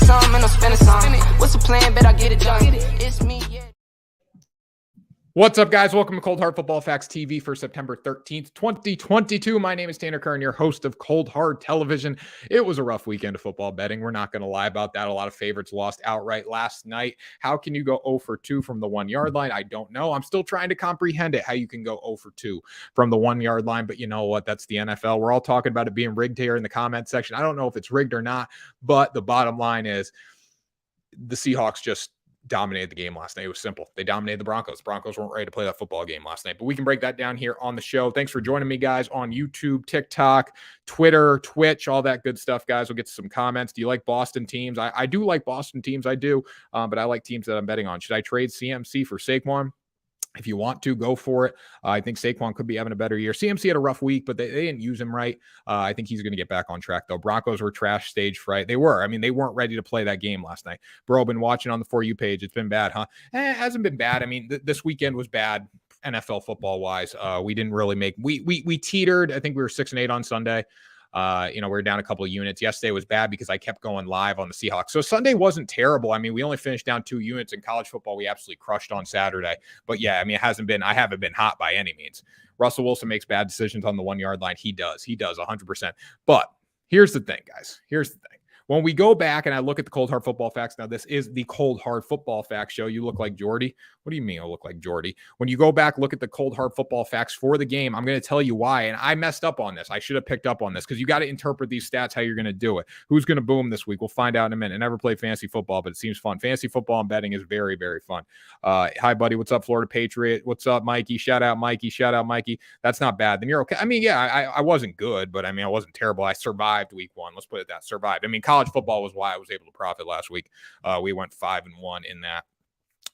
some and I'm spending some. What's the plan? Bet I get it done. It's me, yeah. What's up, guys? Welcome to Cold Hard Football Facts TV for September 13th, 2022. My name is Tanner Kern, your host of Cold Hard Television. It was a rough weekend of football betting. We're not going to lie about that. A lot of favorites lost outright last night. How can you go 0 for 2 from the 1 yard line? I don't know. I'm still trying to comprehend it, how you can go 0 for 2 from the 1 yard line. But you know what? That's the NFL. We're all talking about it being rigged here in the comment section. I don't know if it's rigged or not, but the bottom line is the Seahawks just dominated the game last night. It was simple. They dominated the Broncos. The Broncos weren't ready to play that football game last night, but we can break that down here on the show. Thanks for joining me, guys, on YouTube, TikTok, Twitter, Twitch, all that good stuff, guys. We'll get to some comments. Do you like Boston teams? I do like Boston teams. I do, but I like teams that I'm betting on. Should I trade CMC for Saquon? If you want to, go for it. I think Saquon could be having a better year. CMC had a rough week, but they didn't use him right. I think he's going to get back on track, though. Broncos were trash stage fright. They were. I mean, they weren't ready to play that game last night. Bro, been watching on the For You page. It's been bad, huh? It hasn't been bad. I mean, this weekend was bad NFL football-wise. We didn't really make – we teetered. I think we were 6-8 on Sunday. We were down a couple of units. Yesterday was bad because I kept going live on the Seahawks. So Sunday wasn't terrible. I mean, we only finished down 2 units. In college football, we absolutely crushed on Saturday. But yeah, I mean, I haven't been hot by any means. Russell Wilson makes bad decisions on the 1 yard line. He does 100%. But here's the thing, guys. Here's the thing. When we go back and I look at the Cold Hard Football Facts, now this is the Cold Hard Football Facts show. You look like Jordy. What do you mean I look like Jordy? When you go back, look at the Cold Hard Football Facts for the game, I'm going to tell you why. And I messed up on this. I should have picked up on this because you got to interpret these stats how you're going to do it. Who's going to boom this week? We'll find out in a minute. I never played fantasy football, but it seems fun. Fantasy football and betting is very, very fun. Hi, buddy. What's up, Florida Patriot? What's up, Mikey? Shout out, Mikey. Shout out, Mikey. That's not bad. Then you're okay. I mean, yeah, I wasn't good, but I mean, I wasn't terrible. I survived week 1. Let's put it that. Survived. I mean, college football was why I was able to profit last week. We went 5-1 in that.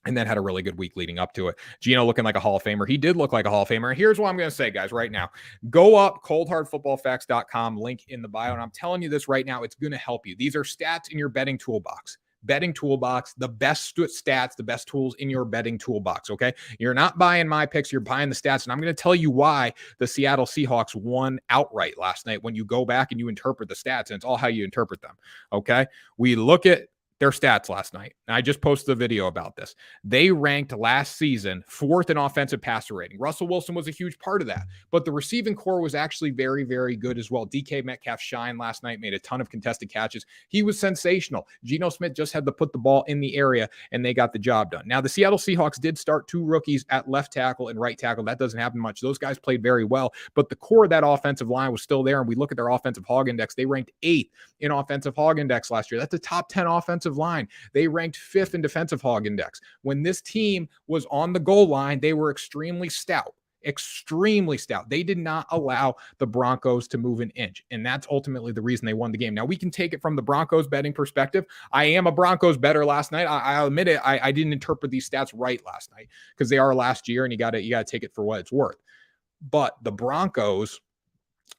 And then had a really good week leading up to it. Gino looking like a Hall of Famer. He did look like a Hall of Famer. Here's what I'm going to say, guys, right now. Go up, coldhardfootballfacts.com, link in the bio. And I'm telling you this right now, it's going to help you. These are stats in your betting toolbox. Betting toolbox, the best stats, the best tools in your betting toolbox, okay? You're not buying my picks, you're buying the stats. And I'm going to tell you why the Seattle Seahawks won outright last night when you go back and you interpret the stats, and it's all how you interpret them, okay? We look at their stats last night. And I just posted a video about this. They ranked last season 4th in offensive passer rating. Russell Wilson was a huge part of that, but the receiving core was actually very, very good as well. DK Metcalf shined last night, made a ton of contested catches. He was sensational. Geno Smith just had to put the ball in the area and they got the job done. Now, the Seattle Seahawks did start 2 rookies at left tackle and right tackle. That doesn't happen much. Those guys played very well, but the core of that offensive line was still there. And we look at their offensive hog index. They ranked 8th in offensive hog index last year. That's a top 10 offensive line. They ranked 5th in defensive hog index. When this team was on the goal line, they were extremely stout. They did not allow the Broncos to move an inch. And that's ultimately the reason they won the game. Now, we can take it from the Broncos betting perspective. I am a Broncos better last night. I'll admit it. I didn't interpret these stats right last night because they are last year and you got to take it for what it's worth. But the Broncos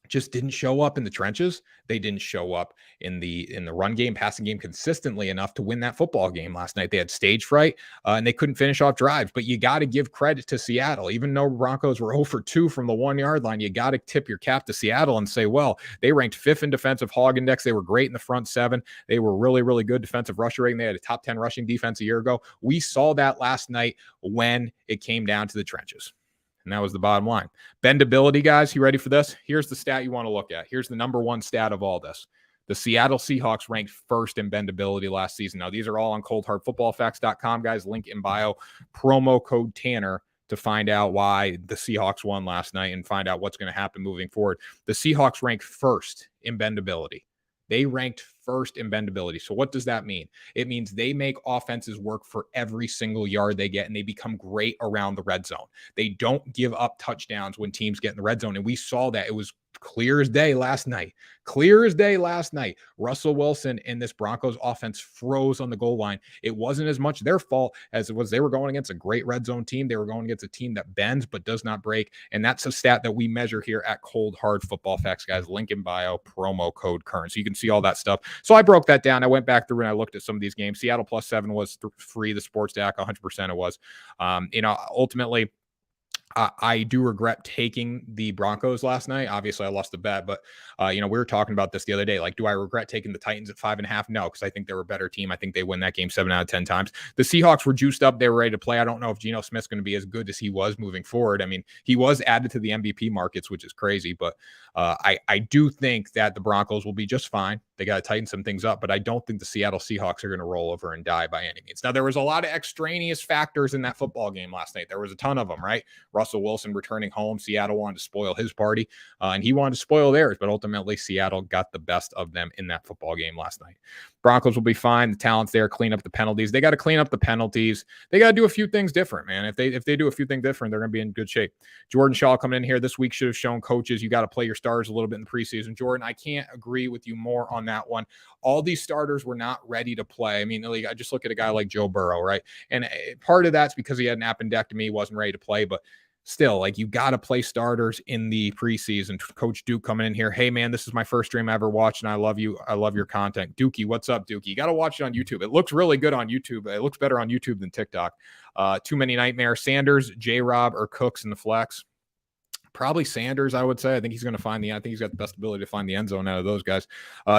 just didn't show up in the trenches. They didn't show up in the run game, passing game consistently enough to win that football game last night. They had stage fright and they couldn't finish off drives. But you got to give credit to Seattle. Even though Broncos were 0 for 2 from the 1 yard line, you got to tip your cap to Seattle and say, well, they ranked 5th in defensive hog index. They were great in the front 7. They were really, really good defensive rusher rating. They had a top 10 rushing defense a year ago. We saw that last night when it came down to the trenches. And that was the bottom line. Bendability, guys, you ready for this? Here's the stat you want to look at. Here's the number 1 stat of all this. The Seattle Seahawks ranked 1st in bendability last season. Now, these are all on coldhardfootballfacts.com, guys. Link in bio. Promo code Tanner to find out why the Seahawks won last night and find out what's going to happen moving forward. The Seahawks ranked 1st in bendability. They ranked 1st in bendability. So what does that mean? It means they make offenses work for every single yard they get, and they become great around the red zone. They don't give up touchdowns when teams get in the red zone, and we saw that. It was clear as day last night. Russell Wilson and this Broncos offense froze on the goal line. It wasn't as much their fault as it was they were going against a great red zone team. They were going against a team that bends but does not break. And that's a stat that we measure here at Cold Hard Football Facts, guys. Link in bio, promo code Kern. So you can see all that stuff. So I broke that down. I went back through and I looked at some of these games. Seattle +7 was free. The sports deck, 100% it was. Ultimately, I do regret taking the Broncos last night. Obviously, I lost the bet, but we were talking about this the other day. Like, do I regret taking the Titans at 5.5? No, because I think they're a better team. I think they win that game 7 out of 10 times. The Seahawks were juiced up; they were ready to play. I don't know if Geno Smith's going to be as good as he was moving forward. I mean, he was added to the MVP markets, which is crazy, but I do think that the Broncos will be just fine. They got to tighten some things up, but I don't think the Seattle Seahawks are going to roll over and die by any means. Now, there was a lot of extraneous factors in that football game last night. There was a ton of them, right? Russell Wilson returning home. Seattle wanted to spoil his party, and he wanted to spoil theirs, but ultimately Seattle got the best of them in that football game last night. Broncos will be fine. The talent's there. Clean up the penalties. They got to clean up the penalties. They got to do a few things different, man. If they do a few things different, they're going to be in good shape. Jordan Shaw coming in here this week should have shown coaches you got to play your stars a little bit in the preseason. Jordan, I can't agree with you more on that one. All these starters were not ready to play. I mean, like, I just look at a guy like Joe Burrow, right? And part of that's because he had an appendectomy, wasn't ready to play, but still, like, you got to play starters in the preseason. Coach Duke coming in here. Hey, man, this is my first stream I ever watched, and I love you. I love your content. Dookie, what's up, Dookie? You got to watch it on YouTube. It looks really good on YouTube. It looks better on YouTube than TikTok. Too many nightmares. Sanders, J-Rob, or Cooks in the flex. Probably Sanders, I would say. I think he's going to find I think he's got the best ability to find the end zone out of those guys.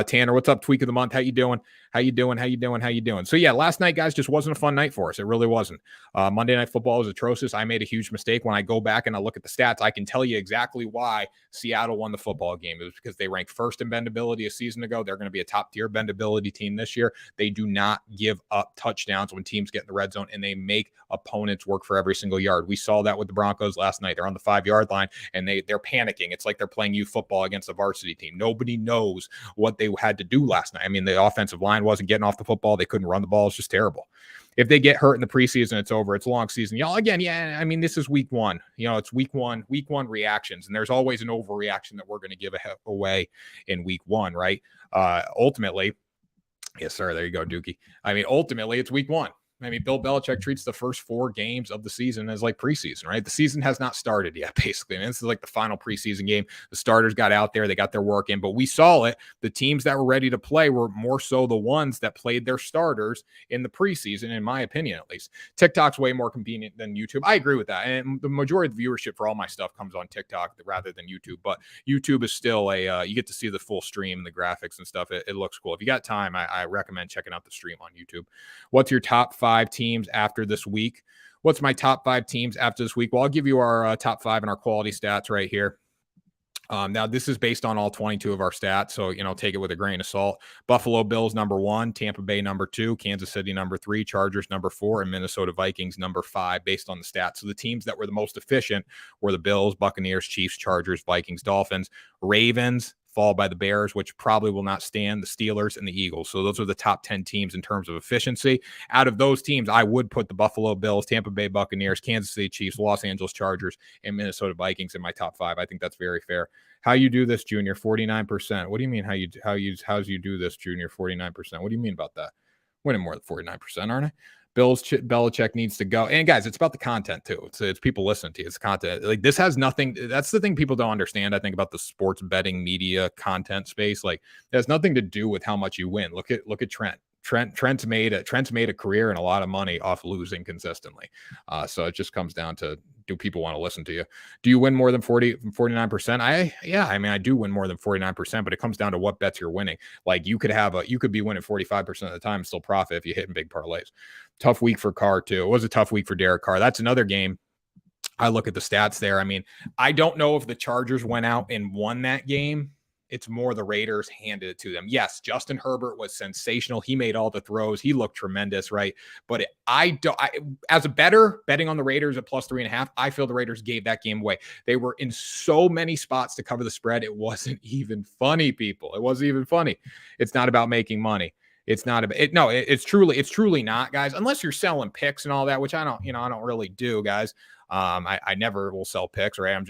Tanner, what's up? Tweak of the month. How you doing? How you doing? So yeah, last night, guys, just wasn't a fun night for us. It really wasn't. Monday Night Football was atrocious. I made a huge mistake. When I go back and I look at the stats, I can tell you exactly why Seattle won the football game. It was because they ranked first in bendability a season ago. They're going to be a top tier bendability team this year. They do not give up touchdowns when teams get in the red zone, and they make opponents work for every single yard. We saw that with the Broncos last night. They're on the 5-yard line, and they're panicking. It's like they're playing youth football against a varsity team. Nobody knows what they had to do last night. I mean, the offensive line wasn't getting off the football. They couldn't run the ball. It's just terrible. If they get hurt in the preseason, it's over. It's a long season. Y'all, again, yeah, I mean, this is week one. It's week one reactions, and there's always an overreaction that we're going to give away in week one, right? Ultimately, yes, sir. There you go, Dookie. I mean, ultimately, it's week one. I mean, Bill Belichick treats the first 4 games of the season as like preseason, right? The season has not started yet, basically. I mean, this is like the final preseason game. The starters got out there. They got their work in, but we saw it. The teams that were ready to play were more so the ones that played their starters in the preseason, in my opinion, at least. TikTok's way more convenient than YouTube. I agree with that. And the majority of the viewership for all my stuff comes on TikTok rather than YouTube, but YouTube is still you get to see the full stream and the graphics and stuff. It looks cool. If you got time, I recommend checking out the stream on YouTube. What's your top 5 teams after this week? What's my top 5 teams after this week? Well, I'll give you our top 5 and our quality stats right here. Now, this is based on all 22 of our stats, so, take it with a grain of salt. Buffalo Bills, number 1, Tampa Bay, number 2, Kansas City, number 3, Chargers, number 4, and Minnesota Vikings, number 5, based on the stats. So the teams that were the most efficient were the Bills, Buccaneers, Chiefs, Chargers, Vikings, Dolphins, Ravens, fall by the Bears, which probably will not stand, the Steelers, and the Eagles. So those are the top 10 teams in terms of efficiency. Out of those teams, I would put the Buffalo Bills, Tampa Bay Buccaneers, Kansas City Chiefs, Los Angeles Chargers, and Minnesota Vikings in my top 5. I think that's very fair. How you do this, Junior? 49%. What do you mean how you do this, Junior? 49%. What do you mean about that? Winning more than 49%, aren't I? Belichick needs to go. And guys, it's about the content too. It's people listening to you. It's content. Like, this has nothing. That's the thing people don't understand, I think, about the sports betting media content space. Like, it has nothing to do with how much you win. Look at Trent. Trent's made a career and a lot of money off losing consistently. So it just comes down to, do people want to listen to you? Do you win more than 49%? I do win more than 49%, but it comes down to what bets you're winning. Like, you could be winning 45% of the time and still profit if you hit in big parlays. Tough week for Carr too. It was a tough week for Derek Carr. That's another game. I look at the stats there. I mean, I don't know if the Chargers went out and won that game. It's more the Raiders handed it to them. Yes, Justin Herbert was sensational. He made all the throws. He looked tremendous, right? But as a bettor, betting on the Raiders at +3.5, I feel the Raiders gave that game away. They were in so many spots to cover the spread. It wasn't even funny, people. It wasn't even funny. It's not about making money. It's not about it. No, it's truly not, guys. Unless you're selling picks and all that, which I don't really do, guys. I never will sell picks, right? I'm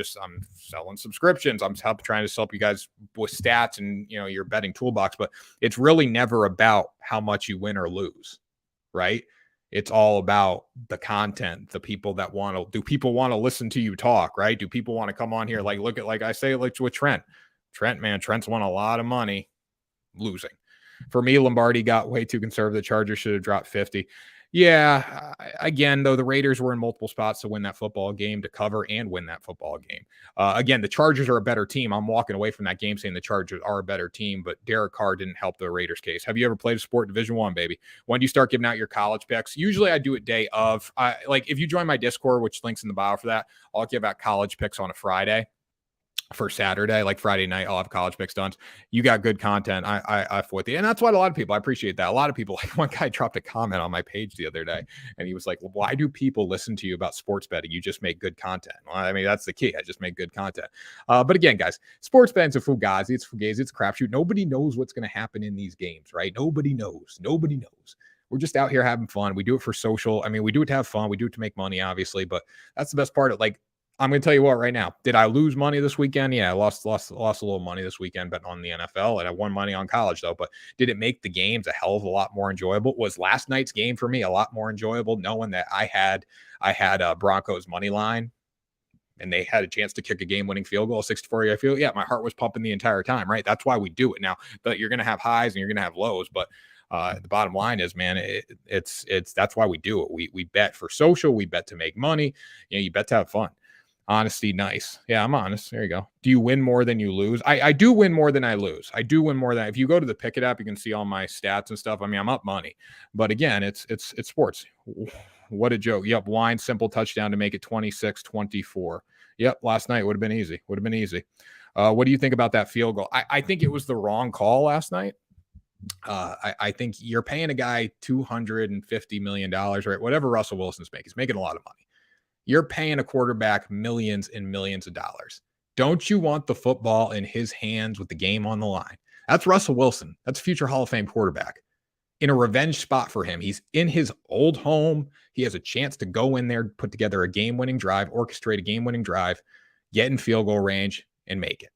selling subscriptions. I'm trying to help you guys with stats and, your betting toolbox, but it's really never about how much you win or lose, right? It's all about the content, the people that do people want to listen to you talk, right? Do people want to come on here? Like I say, like with Trent, man, Trent's won a lot of money losing. For me, Lombardi got way too conservative. The Chargers should have dropped 50. Yeah. Again, though, the Raiders were in multiple spots to win that football game, to cover and win that football game. Again, the Chargers are a better team. I'm walking away from that game saying the Chargers are a better team, but Derek Carr didn't help the Raiders case. Have you ever played a sport Division One, baby? When do you start giving out your college picks? Usually I do it day of. Like if you join my Discord, which links in the bio for that, I'll give out college picks on a Friday. For Saturday, like Friday night, I'll have college picks done. You got good content. I with you. And that's what a lot of people, I appreciate that. A lot of people, like one guy dropped a comment on my page the other day and he was like, well, why do people listen to you about sports betting? You just make good content. Well, I mean, that's the key. I just make good content. But again, guys, sports betting's a fugazi. It's fugazi. It's a crapshoot. Nobody knows what's going to happen in these games, right? Nobody knows. Nobody knows. We're just out here having fun. We do it for social. I mean, we do it to have fun. We do it to make money, obviously, but that's the best part of like, I'm going to tell you what right now. Did I lose money this weekend? Yeah, I lost a little money this weekend betting on the NFL, and I won money on college, though. But did it make the games a hell of a lot more enjoyable? Was last night's game for me a lot more enjoyable, knowing that I had Broncos money line, and they had a chance to kick a game-winning field goal, 64-yard field? Yeah, my heart was pumping the entire time, right? That's why we do it now. But you're going to have highs and you're going to have lows, but the bottom line is, man, it's that's why we do it. We bet for social. We bet to make money. You bet to have fun. Honesty, nice. Yeah, I'm honest. There you go. Do you win more than you lose? I do win more than I lose. I do win more than, if you go to the Pickett app, you can see all my stats and stuff. I mean, I'm up money, but again, it's sports. What a joke. Yep. Wine, simple touchdown to make it 26-24. Yep. Last night would have been easy. What do you think about that field goal? I think it was the wrong call last night. I think you're paying a guy $250 million, right? Whatever Russell Wilson's making. He's making a lot of money. You're paying a quarterback millions and millions of dollars. Don't you want the football in his hands with the game on the line? That's Russell Wilson. That's a future Hall of Fame quarterback. In a revenge spot for him. He's in his old home. He has a chance to go in there, put together a game-winning drive, orchestrate a game-winning drive, get in field goal range, and make it.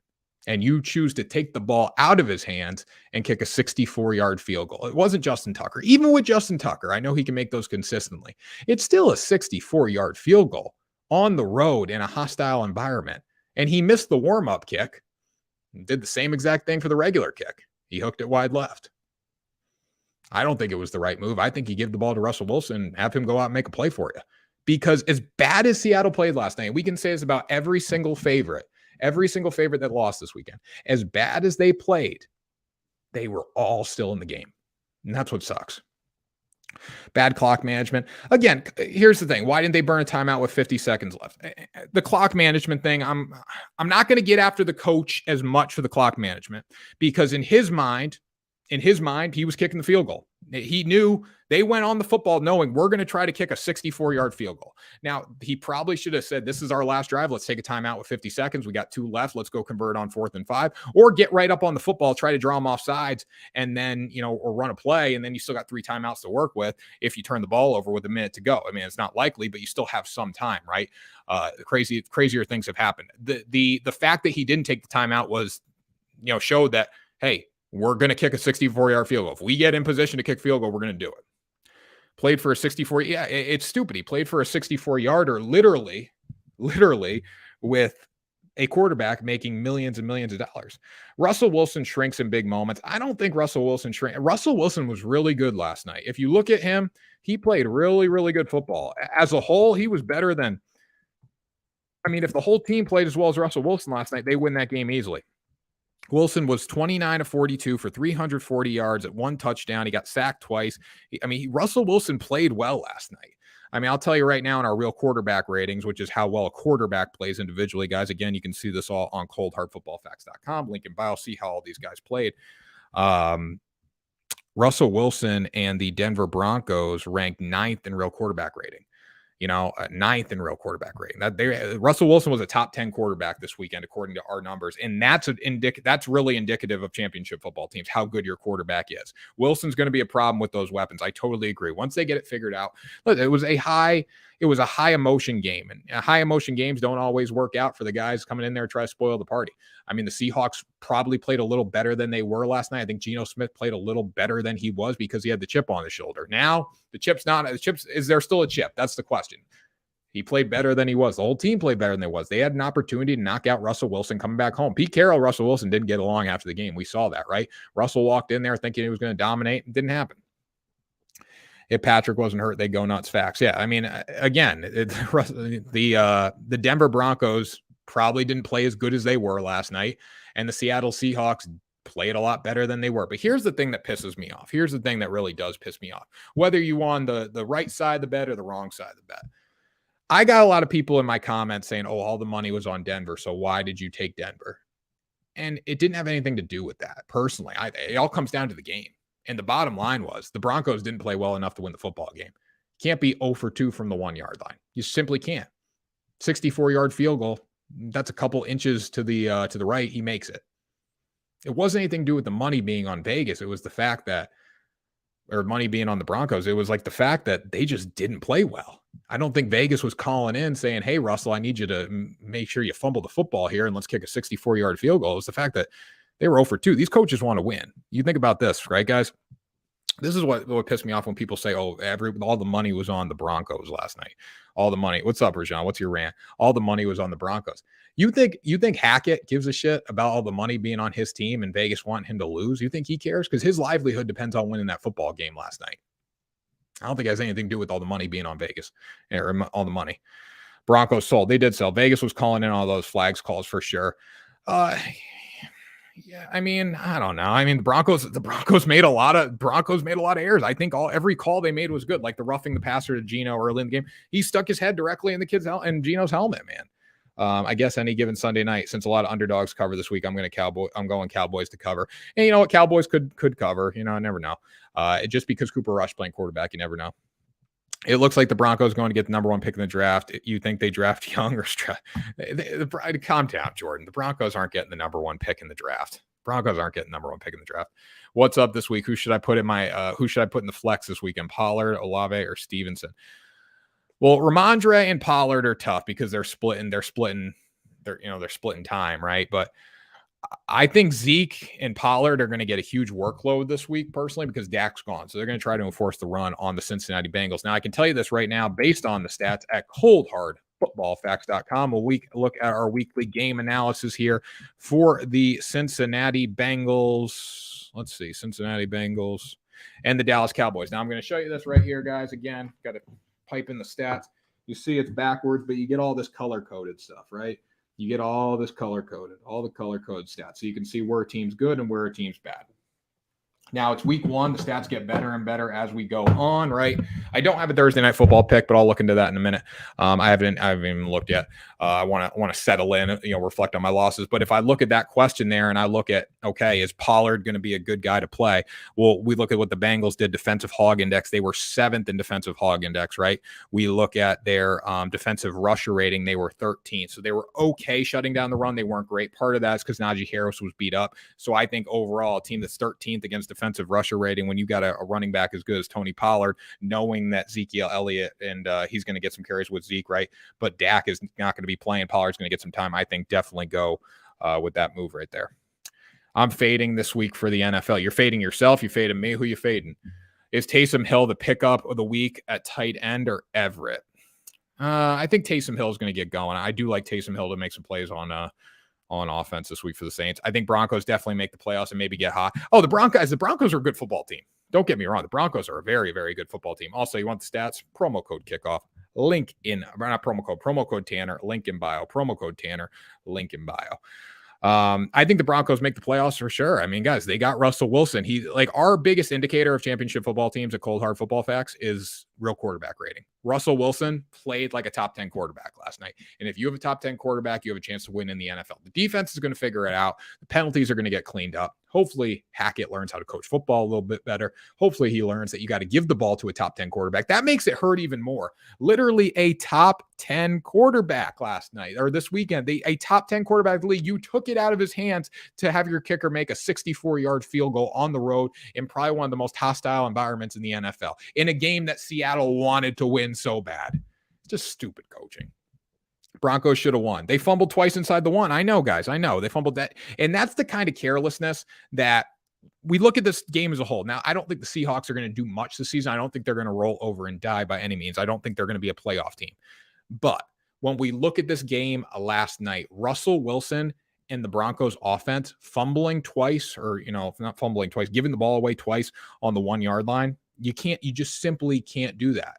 And you choose to take the ball out of his hands and kick a 64-yard field goal. It wasn't Justin Tucker. Even with Justin Tucker, I know he can make those consistently. It's still a 64-yard field goal on the road in a hostile environment. And he missed the warm-up kick and did the same exact thing for the regular kick. He hooked it wide left. I don't think it was the right move. I think you give the ball to Russell Wilson and have him go out and make a play for you. Because as bad as Seattle played last night, we can say this about every single favorite that lost this weekend. As bad as they played, they were all still in the game. And that's what sucks. Bad clock management. Again, here's the thing. Why didn't they burn a timeout with 50 seconds left? The clock management thing, I'm not going to get after the coach as much for the clock management because in his mind, he was kicking the field goal. He knew they went on the football knowing we're going to try to kick a 64-yard field goal. Now, he probably should have said, this is our last drive. Let's take a timeout with 50 seconds. We got 2 left. Let's go convert on 4th and 5, or get right up on the football, try to draw them off sides, and then, or run a play. And then you still got 3 timeouts to work with if you turn the ball over with a minute to go. I mean, it's not likely, but you still have some time, right? Crazier things have happened. The fact that he didn't take the timeout was, showed that, hey, we're going to kick a 64-yard field goal. If we get in position to kick field goal, we're going to do it. Played for a 64. Yeah, it's stupid. He played for a 64-yarder, literally with a quarterback making millions and millions of dollars. Russell Wilson shrinks in big moments. I don't think Russell Wilson shrinks. Russell Wilson was really good last night. If you look at him, he played really, really good football. As a whole, he was better than, if the whole team played as well as Russell Wilson last night, they win that game easily. Wilson was 29 of 42 for 340 yards at 1 touchdown. He got sacked twice. Russell Wilson played well last night. I'll tell you right now in our real quarterback ratings, which is how well a quarterback plays individually, guys. Again, you can see this all on coldhardfootballfacts.com. Link in bio, see how all these guys played. Russell Wilson and the Denver Broncos ranked 9th in real quarterback rating. 9th in real quarterback rating. Russell Wilson was a top 10 quarterback this weekend, according to our numbers. And that's really indicative of championship football teams, how good your quarterback is. Wilson's going to be a problem with those weapons. I totally agree. Once they get it figured out, it was a high emotion game, and high emotion games don't always work out for the guys coming in there to try to spoil the party. The Seahawks probably played a little better than they were last night. I think Geno Smith played a little better than he was because he had the chip on his shoulder. Now is there still a chip? That's the question. He played better than he was. The whole team played better than they was. They had an opportunity to knock out Russell Wilson coming back home. Pete Carroll, Russell Wilson didn't get along after the game. We saw that, right? Russell walked in there thinking he was going to dominate. It didn't happen. If Patrick wasn't hurt, they'd go nuts. Facts. Yeah. I mean, again, the Denver Broncos probably didn't play as good as they were last night, and the Seattle Seahawks played a lot better than they were. But here's the thing that pisses me off. Here's the thing that really does piss me off. Whether you on the right side of the bet or the wrong side of the bet. I got a lot of people in my comments saying, oh, all the money was on Denver, so why did you take Denver? And it didn't have anything to do with that. Personally, it all comes down to the game. And the bottom line was the Broncos didn't play well enough to win the football game. Can't be 0 for 2 from the 1 yard line. You simply can't. 64-yard field goal. That's a couple inches to the right. He makes it. It wasn't anything to do with the money being on Vegas. It was the fact that, or money being on the Broncos. It was like the fact that they just didn't play well. I don't think Vegas was calling in saying, hey, Russell, I need you to make sure you fumble the football here and let's kick a 64-yard field goal. It was the fact that they were 0 for 2. These coaches want to win. You think about this, right, guys? This is what pissed me off when people say, oh, all the money was on the Broncos last night. All the money. What's up, Rajon? What's your rant? All the money was on the Broncos. You think Hackett gives a shit about all the money being on his team and Vegas wanting him to lose? You think he cares? Because his livelihood depends on winning that football game last night. I don't think it has anything to do with all the money being on Vegas or all the money. Broncos sold. They did sell. Vegas was calling in all those flags calls for sure. Yeah, I mean, I don't know. I mean, the Broncos made a lot of errors. I think every call they made was good, like the roughing the passer to Geno early in the game. He stuck his head directly in the kid's and Geno's helmet, man. I guess any given Sunday night, since a lot of underdogs cover this week, I'm going Cowboys to cover. And you know what? Cowboys could cover. You know, I never know. Just because Cooper Rush playing quarterback, you never know. It looks like the Broncos going to get the number 1 pick in the draft. You think they draft young or calm down, Jordan. The Broncos aren't getting the number 1 pick in the draft. Broncos aren't getting the number 1 pick in the draft. What's up this week? Who should I put in the flex this weekend? Pollard, Olave, or Stevenson? Well, Ramondre and Pollard are tough because they're splitting time, right? But I think Zeke and Pollard are going to get a huge workload this week, personally, because Dak's gone. So they're going to try to enforce the run on the Cincinnati Bengals. Now, I can tell you this right now, based on the stats at coldhardfootballfacts.com, we'll look at our weekly game analysis here for the Cincinnati Bengals. Let's see, Cincinnati Bengals and the Dallas Cowboys. Now, I'm going to show you this right here, guys. Again, got to pipe in the stats. You see it's backwards, but you get all this color-coded stuff, right? You get all this color-coded, all the color-coded stats. So you can see where a team's good and where a team's bad. Now, it's week 1. The stats get better and better as we go on, right? I don't have a Thursday night football pick, but I'll look into that in a minute. I haven't even looked yet. I want to settle in, reflect on my losses. But if I look at that question there and I look at, okay, is Pollard going to be a good guy to play? Well, we look at what the Bengals did, defensive hog index. They were 7th in defensive hog index, right? We look at their defensive rusher rating. They were 13th. So they were okay shutting down the run. They weren't great. Part of that is because Najee Harris was beat up. So I think overall, a team that's 13th against defensive rusher rating, when you got a running back as good as Tony Pollard, knowing that Ezekiel Elliott and he's going to get some carries with Zeke, right? But Dak is not going to be playing. Pollard's going to get some time. I think definitely go with that move right there. I'm fading this week for the NFL. You're fading yourself. You fading me. Who you fading? Is Taysom Hill the pickup of the week at tight end or Everett? I think Taysom Hill is going to get going. I do like Taysom Hill to make some plays on offense this week for the Saints. I think Broncos definitely make the playoffs and maybe get hot. Oh, the Broncos are a good football team. Don't get me wrong. The Broncos are a very, very good football team. Also, you want the stats? Promo code kickoff. Promo code Tanner, link in bio. Promo code Tanner, link in bio. I think the Broncos make the playoffs for sure. I mean, guys, they got Russell Wilson. Our biggest indicator of championship football teams at Cold Hard Football Facts is real quarterback rating. Russell Wilson played like a top 10 quarterback last night. And if you have a top 10 quarterback, you have a chance to win in the NFL. The defense is going to figure it out. The penalties are going to get cleaned up. Hopefully Hackett learns how to coach football a little bit better. Hopefully he learns that you got to give the ball to a top 10 quarterback. That makes it hurt even more. Literally a top 10 quarterback last night or this weekend, a top 10 quarterback league. You took it out of his hands to have your kicker make a 64-yard field goal on the road in probably one of the most hostile environments in the NFL in a game that Seattle wanted to win so bad. It's just stupid coaching. Broncos should have won. They fumbled twice inside the one. I know, guys. I know. They fumbled that. And that's the kind of carelessness that we look at this game as a whole. Now, I don't think the Seahawks are going to do much this season. I don't think they're going to roll over and die by any means. I don't think they're going to be a playoff team. But when we look at this game last night, Russell Wilson and the Broncos offense fumbling twice, or, not fumbling twice, giving the ball away twice on the 1 yard line. You just simply can't do that.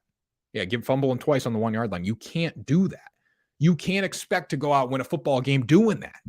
Yeah, give fumbling twice on the 1 yard line. You can't do that. You can't expect to go out and win a football game doing that.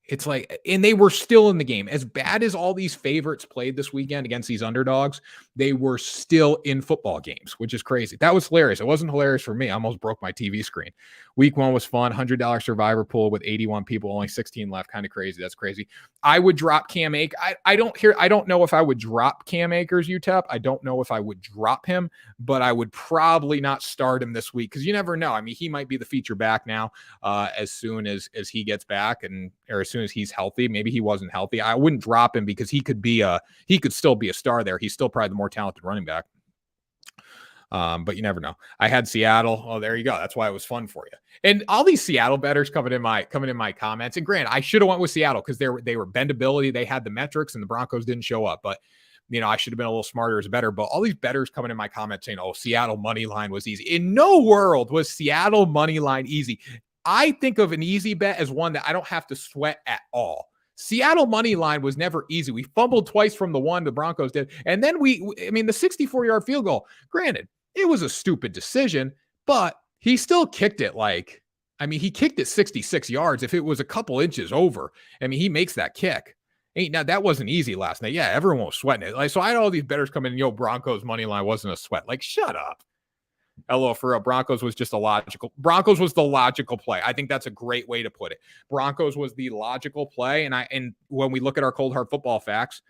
It's like, and they were still in the game. As bad as all these favorites played this weekend against these underdogs, they were still in football games, which is crazy. That was hilarious. It wasn't hilarious for me. I almost broke my TV screen. Week 1 was fun. $100 survivor pool with 81 people, only 16 left. Kind of crazy. That's crazy. I would drop Cam Akers. I don't know if I would drop Cam Akers, UTEP. I don't know if I would drop him, but I would probably not start him this week because you never know. I mean, he might be the feature back now as soon as he gets back or as soon as he's healthy. Maybe he wasn't healthy. I wouldn't drop him because he could still be a star there. He's still probably the more talented running back. But you never know. I had Seattle. Oh, there you go. That's why it was fun for you. And all these Seattle bettors coming in my comments. And granted, I should have went with Seattle because they were bendability. They had the metrics, and the Broncos didn't show up. But I should have been a little smarter as a better. But all these bettors coming in my comments saying, "Oh, Seattle money line was easy." In no world was Seattle money line easy. I think of an easy bet as one that I don't have to sweat at all. Seattle money line was never easy. We fumbled twice from the one the Broncos did. And then the 64-yard field goal, granted, it was a stupid decision, but he still kicked it he kicked it 66 yards. If it was a couple inches over, he makes that kick. Now, that wasn't easy last night. Yeah, everyone was sweating it. So I had all these bettors come in, Broncos money line wasn't a sweat. Shut up. LO for real. Broncos was the logical play. I think that's a great way to put it. Broncos was the logical play. And when we look at our cold hard football facts,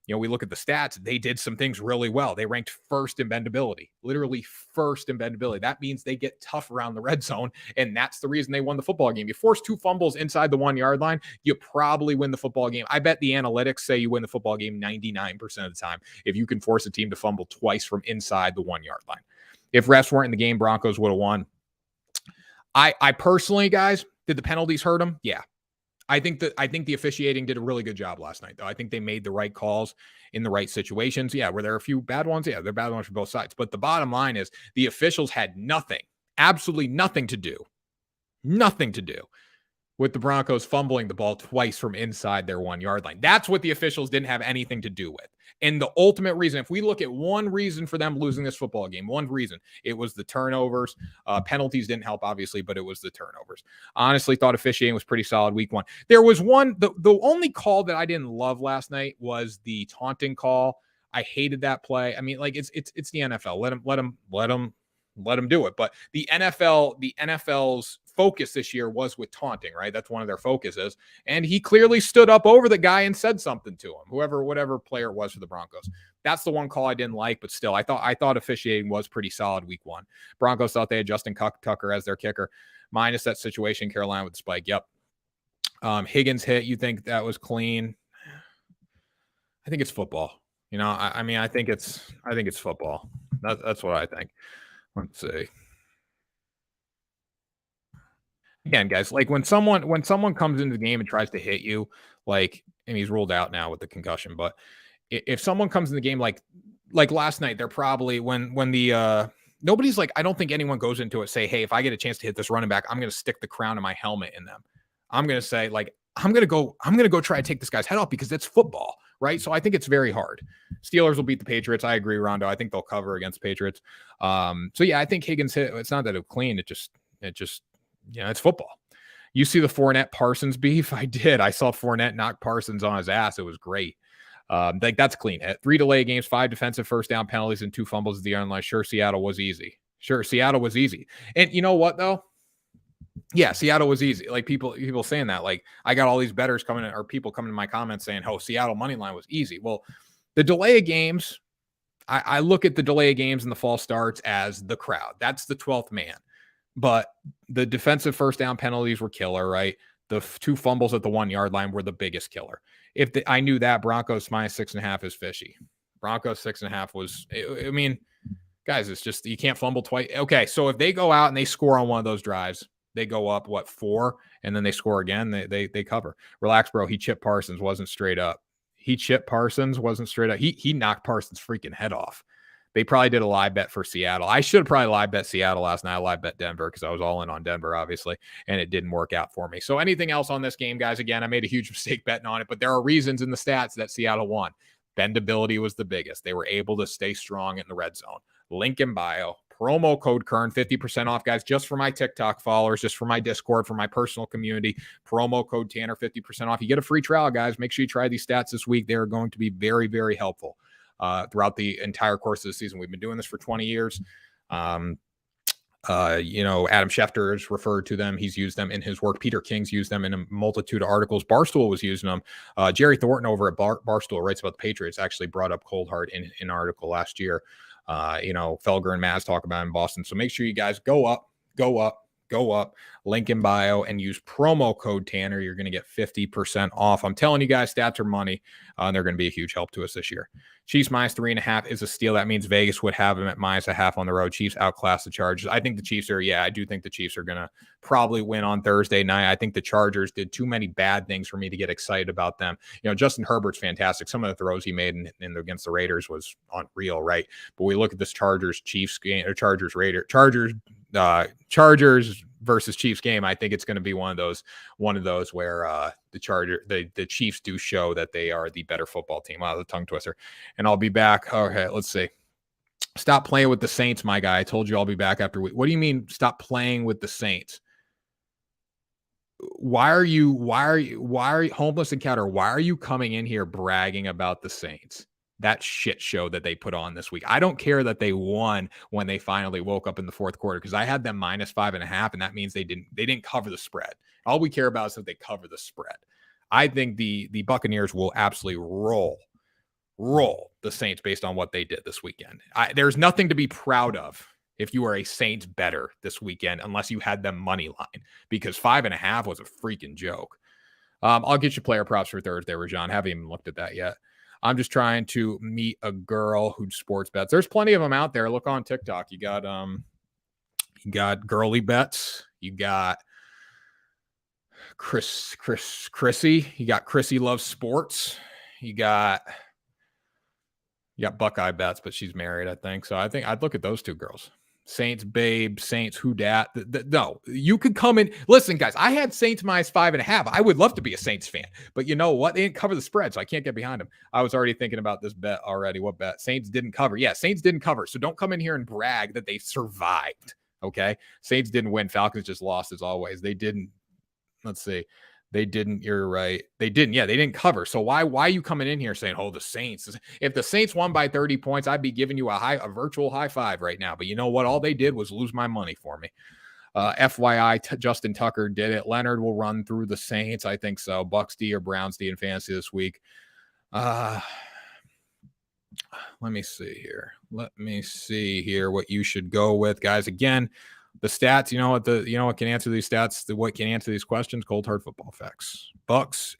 we look at the stats, they did some things really well. They ranked first in bendability, literally first in bendability. That means they get tough around the red zone. And that's the reason they won the football game. You force 2 fumbles inside the 1 yard line, you probably win the football game. I bet the analytics say you win the football game 99% of the time if you can force a team to fumble twice from inside the 1 yard line. If refs weren't in the game, Broncos would have won. I personally, guys, did the penalties hurt them? Yeah. I think the officiating did a really good job last night, though. I think they made the right calls in the right situations. Yeah, were there a few bad ones? Yeah, there are bad ones for both sides. But the bottom line is the officials had absolutely nothing to do with the Broncos fumbling the ball twice from inside their 1 yard line. That's what the officials didn't have anything to do with. And the ultimate reason, if we look at one reason for them losing this football game, one reason, it was the turnovers. Penalties didn't help, obviously, but it was the turnovers. Honestly, thought officiating was pretty solid week 1. There was one, the only call that I didn't love last night was the taunting call. I hated that play. It's the NFL. Let them do it. But the NFL's focus this year was with taunting, right? That's one of their focuses. And he clearly stood up over the guy and said something to him, whatever player it was for the Broncos. That's the one call I didn't like, but still, I thought officiating was pretty solid week 1. Broncos thought they had Justin Tucker as their kicker, minus that situation, Carolina with the spike. Yep. Higgins hit. You think that was clean? I think it's football. I think it's football. That's what I think. Let's see. Again, guys, when someone comes into the game and tries to hit you, and he's ruled out now with the concussion, but if someone comes in the game like last night, they're probably when the nobody's I don't think anyone goes into it say, hey, if I get a chance to hit this running back, I'm going to stick the crown of my helmet in them. I'm going to say I'm going to go try to take this guy's head off because it's football, right? So I think it's very hard. Steelers will beat the Patriots. I agree, Rondo. I think they'll cover against Patriots. So yeah, I think Higgins hit. It's not that it clean. It just it's football. You see the Fournette Parsons beef? I did. I saw Fournette knock Parsons on his ass. It was great. That's clean hit. 3 delay games, 5 defensive first down penalties, and 2 fumbles at the end line. Sure, Seattle was easy. And you know what though? Yeah, Seattle was easy. People saying that. I got all these bettors coming in, or people coming in my comments saying, "Oh, Seattle money line was easy." Well, the delay of games, I look at the delay of games and the false starts as the crowd. That's the 12th man. But the defensive first down penalties were killer, right? The 2 fumbles at the 1 yard line were the biggest killer. I knew that Broncos minus 6.5 is fishy. Broncos 6.5 was, guys, it's just, you can't fumble twice. Okay. So if they go out and they score on one of those drives, they go up 4, and then they score again. They cover. Relax, bro. He chipped Parsons, wasn't straight up. He knocked Parsons' freaking head off. They probably did a live bet for Seattle. I should have probably live bet Seattle last night. I live bet Denver because I was all in on Denver, obviously, and it didn't work out for me. So anything else on this game, guys? Again, I made a huge mistake betting on it, but there are reasons in the stats that Seattle won. Bendability was the biggest. They were able to stay strong in the red zone. Link in bio. Promo code Kern, 50% off, guys, just for my TikTok followers, just for my Discord, for my personal community. Promo code Tanner, 50% off. You get a free trial, guys. Make sure you try these stats this week. They're going to be very, very helpful throughout the entire course of the season. We've been doing this for 20 years. Adam Schefter has referred to them. He's used them in his work. Peter King's used them in a multitude of articles. Barstool was using them. Jerry Thornton over at Barstool writes about the Patriots, actually brought up Cold Hard in an article last year. Felger and Maz talk about it in Boston. So make sure you guys go up, link in bio, and use promo code Tanner. You're going to get 50% off. I'm telling you guys, stats are money. And they're going to be a huge help to us this year. Chiefs minus 3.5 is a steal. That means Vegas would have them at minus a half on the road. Chiefs outclass the Chargers. I think the Chiefs are, I do think the Chiefs are going to probably win on Thursday night. I think the Chargers did too many bad things for me to get excited about them. Justin Herbert's fantastic. Some of the throws he made against the Raiders was unreal, right? But we look at this Chargers-Chiefs game, or Chargers versus Chiefs game. I think it's going to be one of those where the Chiefs do show that they are the better football team. Wow, the tongue twister. And I'll be back. Okay, let's see. Stop playing with the Saints, my guy. I told you I'll be back after week. What do you mean stop playing with the Saints? Why are you homeless encounter? Why are you coming in here bragging about the Saints? That shit show that they put on this week. I don't care that they won when they finally woke up in the fourth quarter, because I had them minus 5.5, and that means they didn't cover the spread. All we care about is that they cover the spread. I think the Buccaneers will absolutely roll the Saints based on what they did this weekend. There's nothing to be proud of if you are a Saints bettor this weekend, unless you had them money line, because 5.5 was a freaking joke. I'll get you player props for Thursday, Rajan. Haven't even looked at that yet. I'm just trying to meet a girl who sports bets. There's plenty of them out there. Look on TikTok. You got Girly Bets. You got Chrissy. You got Chrissy Loves Sports. You got Buckeye Bets, but she's married, I think. So I think I'd look at those two girls. Saints Babe, Saints Who Dat. No, you could come in. Listen, guys, I had Saints minus 5.5. I would love to be a Saints fan, but you know what? They didn't cover the spread, so I can't get behind them. I was already thinking about this bet already. What bet? Saints didn't cover. Yeah, Saints didn't cover. So don't come in here and brag that they survived. Okay, Saints didn't win. Falcons just lost as always. They didn't. Let's see. They didn't. You're right. They didn't. Yeah, they didn't cover. So why are you coming in here saying, "Oh, the Saints"? If the Saints won by 30 points, I'd be giving you a virtual high five right now. But you know what? All they did was lose my money for me. FYI, Justin Tucker did it. Leonard will run through the Saints. I think so. Bucks D or Browns D in fantasy this week. Let me see here. Let me see here what you should go with, guys. Again, the stats, what can answer these stats, what can answer these questions? Cold Hard Football Facts. Bucks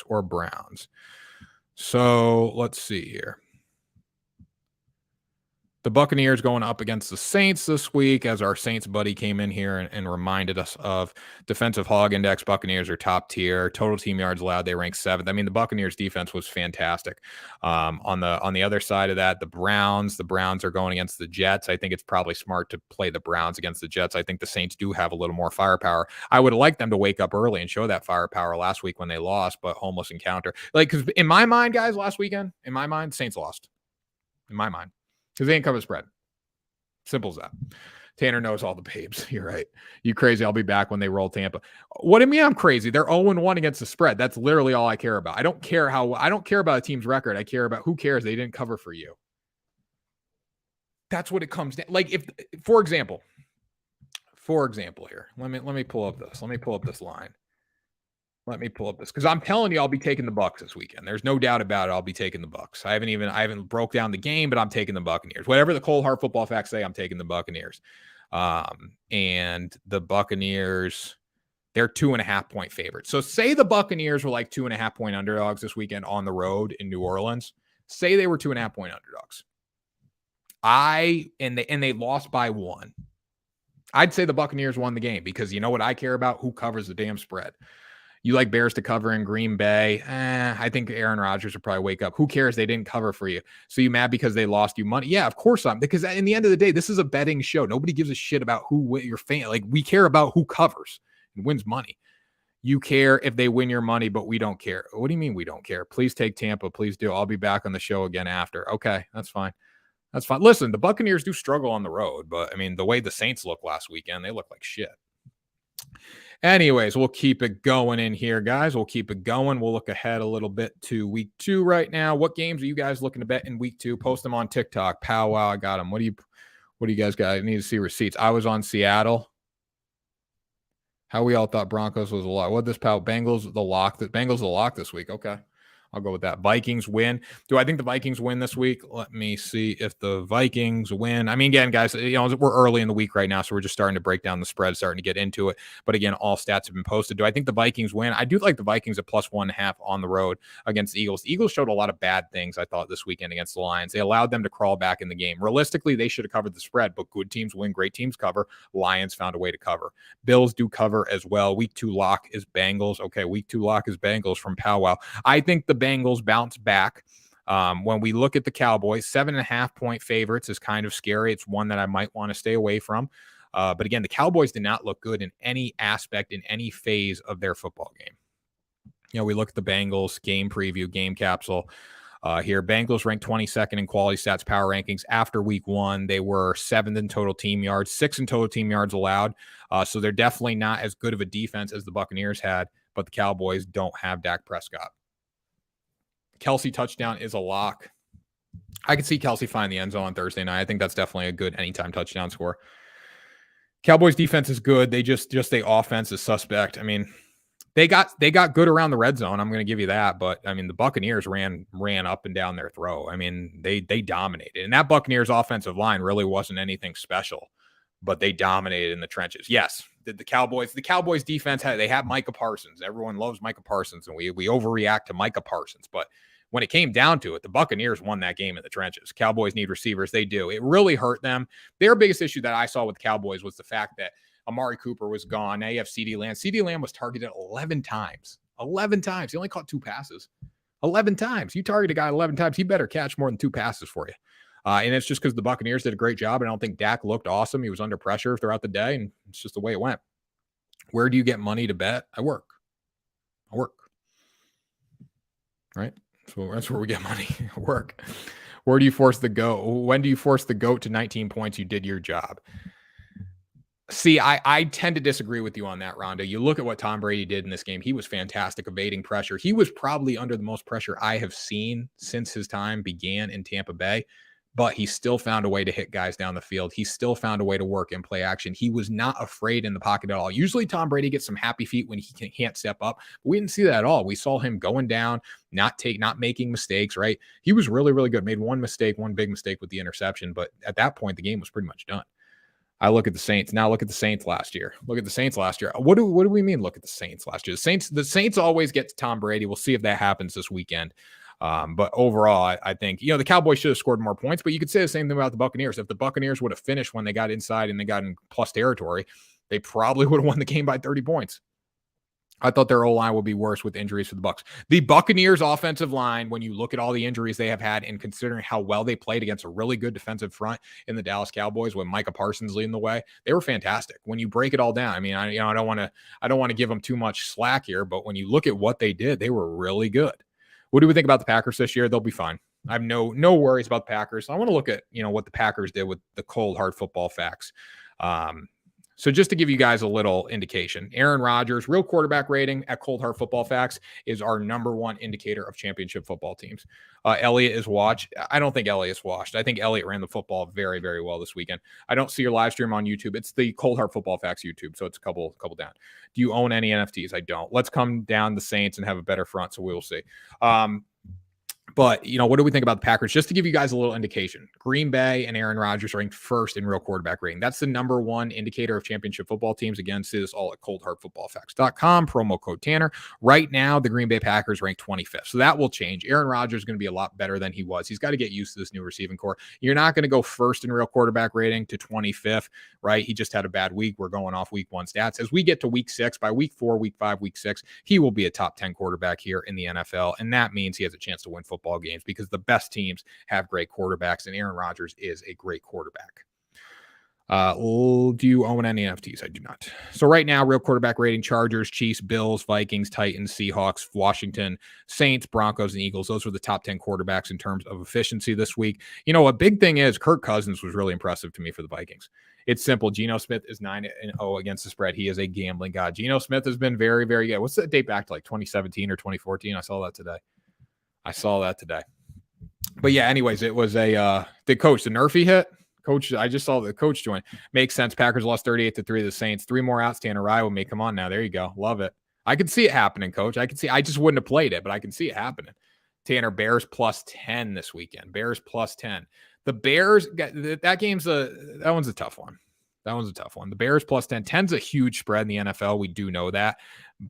or Browns. So let's see here. The Buccaneers going up against the Saints this week, as our Saints buddy came in here and reminded us of defensive hog index. Buccaneers are top tier. Total team yards allowed, they rank 7th. I mean, the Buccaneers defense was fantastic. On the other side of that, the Browns are going against the Jets. I think it's probably smart to play the Browns against the Jets. I think the Saints do have a little more firepower. I would like them to wake up early and show that firepower last week when they lost, but homeless encounter. Because in my mind, guys, last weekend, Saints lost. In my mind. Because they ain't cover the spread. Simple as that. Tanner knows all the babes. You're right. You crazy. I'll be back when they roll Tampa. What do you mean I'm crazy? They're 0-1 against the spread. That's literally all I care about. I don't care about a team's record. I care about who cares. They didn't cover for you. That's what it comes down. Like if, for example here, let me pull up this. Let me pull up this line. Let me pull up this, because I'm telling you, I'll be taking the Bucks this weekend. There's no doubt about it. I'll be taking the Bucks. I haven't broke down the game, but I'm taking the Buccaneers. Whatever the Cold Hard Football Facts say, I'm taking the Buccaneers. And the Buccaneers, they're 2.5 point favorites. So say the Buccaneers were like 2.5 point underdogs this weekend on the road in New Orleans. Say they were 2.5 point underdogs. And they lost by 1. I'd say the Buccaneers won the game, because you know what I care about? Who covers the damn spread. You like Bears to cover in Green Bay. I think Aaron Rodgers will probably wake up. Who cares? They didn't cover for you. So you mad because they lost you money? Yeah, of course I'm. Because in the end of the day, this is a betting show. Nobody gives a shit about who your fan. Like, we care about who covers and wins money. You care if they win your money, but we don't care. What do you mean we don't care? Please take Tampa. Please do. I'll be back on the show again after. Okay, that's fine. That's fine. Listen, the Buccaneers do struggle on the road, but I mean, the way the Saints look last weekend, they look like shit. Anyways, we'll keep it going in here, guys. We'll keep it going. We'll look ahead a little bit to week 2 right now. What games are you guys looking to bet in week 2? Post them on TikTok. Powwow, I got them. What do you guys got? I need to see receipts. I was on Seattle. How we all thought Broncos was a lock. What this pal? Bengals the lock. Bengals the lock this week. Okay. I'll go with that. Vikings win. Do I think the Vikings win this week? Let me see if the Vikings win. I mean, again, guys, we're early in the week right now, so we're just starting to break down the spread, starting to get into it. But again, all stats have been posted. Do I think the Vikings win? I do like the Vikings at +1.5 on the road against the Eagles. The Eagles showed a lot of bad things, I thought, this weekend against the Lions. They allowed them to crawl back in the game. Realistically, they should have covered the spread, but good teams win, great teams cover. Lions found a way to cover. Bills do cover as well. Week 2 lock is Bengals. Okay, week 2 lock is Bengals from Powwow. I think the Bengals bounce back. When we look at the Cowboys, 7.5-point favorites is kind of scary. It's one that I might want to stay away from. But again, the Cowboys did not look good in any aspect, in any phase of their football game. We look at the Bengals game preview, game capsule here. Bengals ranked 22nd in quality stats power rankings after week 1. They were 7th in total team yards, 6th in total team yards allowed. So they're definitely not as good of a defense as the Buccaneers had, but the Cowboys don't have Dak Prescott. Kelsey touchdown is a lock. I could see Kelsey find the end zone on Thursday night. I think that's definitely a good anytime touchdown score. Cowboys defense is good. They just the offense is suspect. I mean, they got good around the red zone. I'm going to give you that. But I mean, the Buccaneers ran up and down their throat. I mean, they dominated. And that Buccaneers offensive line really wasn't anything special, but they dominated in the trenches. Yes, the Cowboys defense they have Micah Parsons. Everyone loves Micah Parsons, and we overreact to Micah Parsons. But when it came down to it, the Buccaneers won that game in the trenches. Cowboys need receivers. They do. It really hurt them. Their biggest issue that I saw with the Cowboys was the fact that Amari Cooper was gone. Now you have CeeDee Lamb. CeeDee Lamb was targeted 11 times. 11 times. He only caught 2 passes. 11 times. You target a guy 11 times, he better catch more than 2 passes for you. And it's just because the Buccaneers did a great job, and I don't think Dak looked awesome. He was under pressure throughout the day, and it's just the way it went. Where do you get money to bet? I work. Right? So that's where we get money. Work. Where do you force the goat? When do you force the goat to 19 points? You did your job. See, I tend to disagree with you on that, Rondo. You look at what Tom Brady did in this game. He was fantastic evading pressure. He was probably under the most pressure I have seen since his time began in Tampa Bay. But he still found a way to hit guys down the field. He still found a way to work and play action. He was not afraid in the pocket at all. Usually Tom Brady gets some happy feet when he can't step up. But we didn't see that at all. We saw him going down, not making mistakes, right? He was really, really good. Made one big mistake with the interception. But at that point, the game was pretty much done. I look at the Saints. Now look at the Saints last year. What do we mean look at the Saints last year? The Saints always get to Tom Brady. We'll see if that happens this weekend. But overall, I think, the Cowboys should have scored more points, but you could say the same thing about the Buccaneers. If the Buccaneers would have finished when they got inside and they got in plus territory, they probably would have won the game by 30 points. I thought their O-line would be worse with injuries for the Bucs. The Buccaneers offensive line, when you look at all the injuries they have had and considering how well they played against a really good defensive front in the Dallas Cowboys with Micah Parsons leading the way, they were fantastic. When you break it all down, I mean, I don't want to give them too much slack here, but when you look at what they did, they were really good. What do we think about the Packers this year? They'll be fine. I have no worries about the Packers. I want to look at, what the Packers did with the cold, hard football facts. So just to give you guys a little indication, Aaron Rodgers, real quarterback rating at Cold Hard Football Facts is our number 1 indicator of championship football teams. Elliott is washed. I don't think Elliott's washed. I think Elliott ran the football very, very well this weekend. I don't see your live stream on YouTube. It's the Cold Hard Football Facts YouTube, so it's a couple down. Do you own any NFTs? I don't. Let's come down the Saints and have a better front, so we will see. But, what do we think about the Packers? Just to give you guys a little indication, Green Bay and Aaron Rodgers ranked 1st in real quarterback rating. That's the number 1 indicator of championship football teams. Again, see this all at coldhardfootballfacts.com, promo code Tanner. Right now, the Green Bay Packers ranked 25th. So that will change. Aaron Rodgers is going to be a lot better than he was. He's got to get used to this new receiving core. You're not going to go 1st in real quarterback rating to 25th, right? He just had a bad week. We're going off week 1 stats. As we get to week 6, by week 4, week 5, week 6, he will be a top 10 quarterback here in the NFL. And that means he has a chance to win football games because the best teams have great quarterbacks, and Aaron Rodgers is a great quarterback. Do you own any NFTs? I do not. So right now, real quarterback rating: Chargers, Chiefs, Bills, Vikings, Titans, Seahawks, Washington, Saints, Broncos, and Eagles. Those were the top 10 quarterbacks in terms of efficiency this week. You know, a big thing is Kirk Cousins was really impressive to me for the Vikings. It's simple. Geno Smith is 9-0 against the spread. He is a gambling god. Geno Smith has been very, very good. What's that date back to, like 2017 or 2014? I saw that today. But yeah, anyways, it was the Nerfy hit. Coach, I just saw the coach join. Makes sense. Packers lost 38-3 to the Saints. 3 more outs. Tanner Rye with me. Come on now. There you go. Love it. I can see it happening, Coach. I just wouldn't have played it, but I can see it happening. Tanner, Bears plus 10 this weekend. Bears plus 10. The Bears, that one's a tough one. The Bears plus 10. 10's a huge spread in the NFL. We do know that.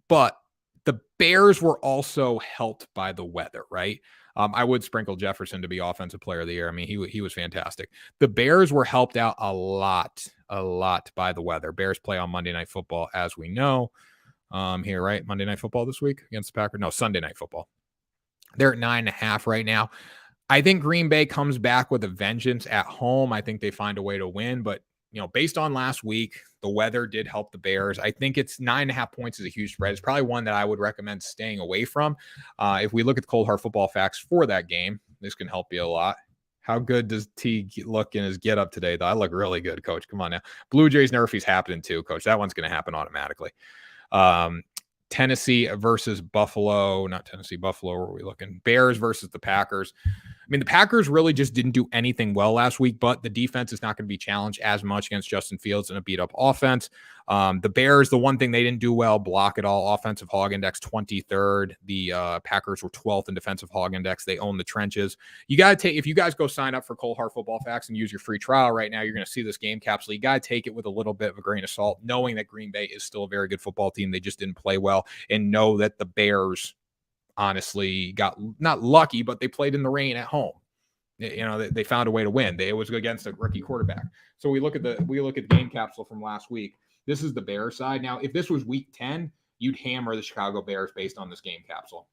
But the Bears were also helped by the weather, right? I would sprinkle Jefferson to be offensive player of the year. I mean, he was fantastic. The Bears were helped out a lot by the weather. Bears play on Monday Night Football, as we know. Here, right? Monday Night Football this week against the Packers. No, Sunday Night Football. They're at 9.5 right now. I think Green Bay comes back with a vengeance at home. I think they find a way to win, but you know, based on last week, the weather did help the Bears. I think it's 9.5 points is a huge spread. It's probably one that I would recommend staying away from. If we look at the Cold Hard Football facts for that game, this can help you a lot. How good does T look in his get up today, though? I look really good, Coach. Come on now. Blue Jays Nerfy's happening too, Coach. That one's going to happen automatically. Tennessee versus Buffalo. Not Tennessee, Buffalo. Where are we looking? Bears versus the Packers. I mean, the Packers really just didn't do anything well last week, but the defense is not going to be challenged as much against Justin Fields and a beat-up offense. The Bears, the one thing they didn't do well, block at all. Offensive hog index 23rd. The Packers were 12th in defensive hog index. They own the trenches. You got to take, if you guys go sign up for Cold Hard Football Facts and use your free trial right now, you're going to see this game capsule. You got to take it with a little bit of a grain of salt, knowing that Green Bay is still a very good football team. They just didn't play well, and know that the Bears honestly got not lucky, but they played in the rain at home. You know, they found a way to win. It was against a rookie quarterback. So we look at the game capsule from last week. This is the Bears side. Now, if this was week 10, you'd hammer the Chicago Bears based on this game capsule.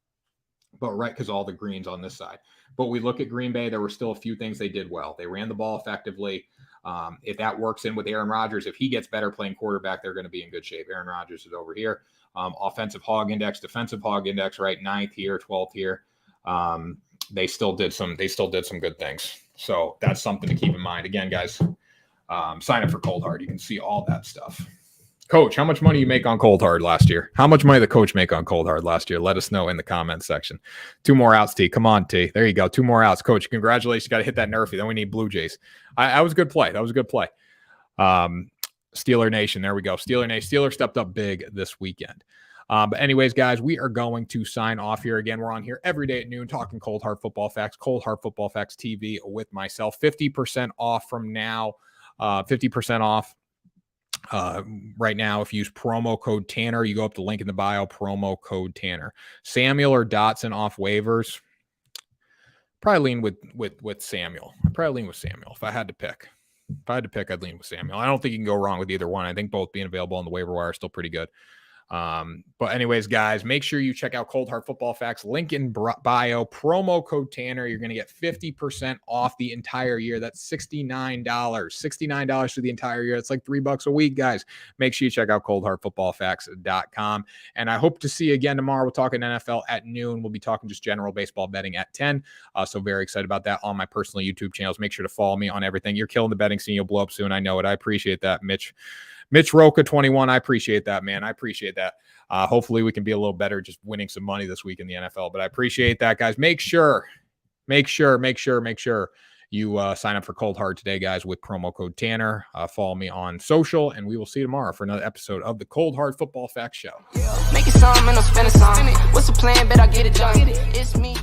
But right, because all the green's on this side. But we look at Green Bay, there were still a few things they did well. They ran the ball effectively. If that works in with Aaron Rodgers, if he gets better playing quarterback, they're going to be in good shape. Aaron Rodgers is over here. Offensive hog index, defensive hog index, right? 9th here, 12th here. They still did some good things. So that's something to keep in mind. Again, guys, sign up for Cold Hard. You can see all that stuff. Coach, how much money you make on Cold Hard last year? How much money did the coach make on Cold Hard last year? Let us know in the comments section. 2 more outs, T. Come on, T. There you go. 2 more outs. Coach, congratulations. You got to hit that Nerfy. Then we need Blue Jays. That was a good play. Steeler Nation. There we go. Steeler Nation. Steelers stepped up big this weekend. But anyways, guys, we are going to sign off here. Again, we're on here every day at noon talking Cold Hard Football Facts, Cold Hard Football Facts TV with myself. 50% off from now. 50% off right now. If you use promo code Tanner, you go up the link in the bio, promo code Tanner. Samuel or Dotson off waivers? Probably lean with Samuel. I'd probably lean with Samuel if I had to pick. I'd lean with Samuel. I don't think you can go wrong with either one. I think both being available on the waiver wire are still pretty good. But anyways, guys, make sure you check out Cold Hard Football Facts, link in bio, promo code Tanner. You're going to get 50% off the entire year. That's $69 for the entire year. It's like $3 a week, guys. Make sure you check out coldhardfootballfacts.com. And I hope to see you again tomorrow. We're talking NFL at noon. We'll be talking just general baseball betting at 10. So very excited about that on my personal YouTube channels. Make sure to follow me on everything. You're killing the betting scene. You'll blow up soon. I know it. I appreciate that, Mitch Roca 21. I appreciate that, man. I appreciate that. Hopefully we can be a little better just winning some money this week in the NFL, but I appreciate that, guys. Make sure you sign up for Cold Hard today, guys, with promo code Tanner. Follow me on social, and we will see you tomorrow for another episode of the Cold Hard Football Facts Show. Make it some and I'm spending some. What's the plan? Bet I get it done. It's me.